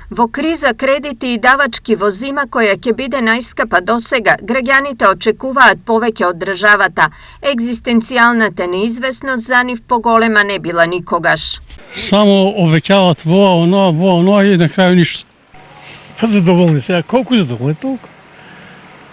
Во криза кредити и давачки во зима која ќе биде најскапа досега, граѓаните очекуваат повеќе од државата. Екзистенцијалната неизвестност за нив поголема не била никогаш. Само обеќават во оно и на крај ништо. Па задоволни сега, колку задоволни толку?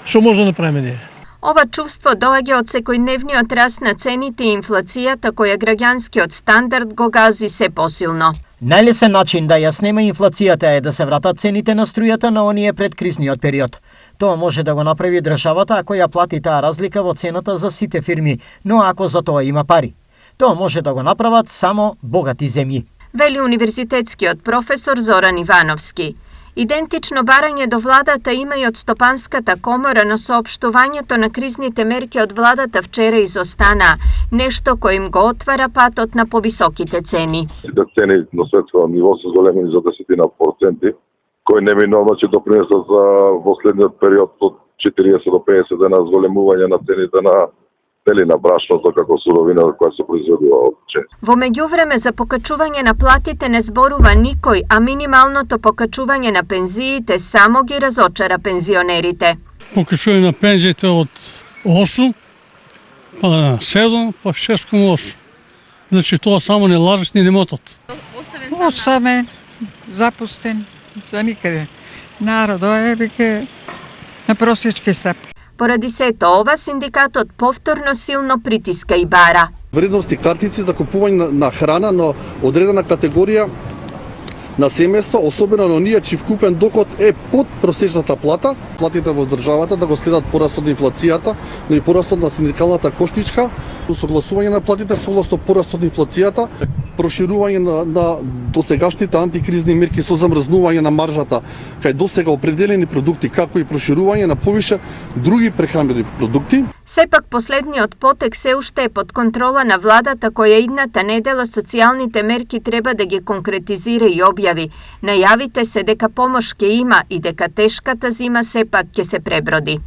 Што може да направиме ние? Ова чувство доаѓа од секојдневниот раст на цените и инфлацијата која граѓанскиот стандард го гази се посилно. Најлесен начин да ја снеме инфлацијата е да се вратат цените на струјата на оние пред кризниот период. Тоа може да го направи државата ако ја плати таа разлика во цената за сите фирми, но ако за тоа има пари. Тоа може да го направат само богати земји. Вели универзитетскиот професор Зоран Ивановски. Идентично барање до владата има и од Стопанската комора, но соопштувањето на кризните мерки од владата вчера изостана, нешто кој им го отвара патот на повисоките цени. Цени на светско ниво се зголемени за 10%, кои неминуално ќе допринесат за во следниот период од 40 до 50 дена зголемување на цените на брашното како суровина која се произведува од пчелини. Во меѓувреме за покачување на платите не зборува никој, а минималното покачување на пензиите само ги разочара пензионерите. Покачување на пензиите од 8, па на 7, па 6,8. Значи тоа само не лажат ни не мотат. Оставен, запустен, за никаде. Народот е веќе на просечки стапки. Поради сето ова, синдикатот повторно силно притиска и бара. Вредности картици за купување на храна на одредена категорија на семејство, особено на оние чиј вкупен доход е под просечната плата. Платите во државата да го следат порастот на инфлацијата, но и порастот на синдикалната кошничка, усогласување на платите согласно порастот на инфлацијата, проширување на досегашните антикризни мерки со замрзнување на маржата кај досега определени продукти, како и проширување на повише други прехранбени продукти. Сепак последниот потек се уште е под контрола на владата која идната недела социјалните мерки треба да ги конкретизира и објави. Најавите се дека помош ќе има и дека тешката зима сепак ќе се преброди.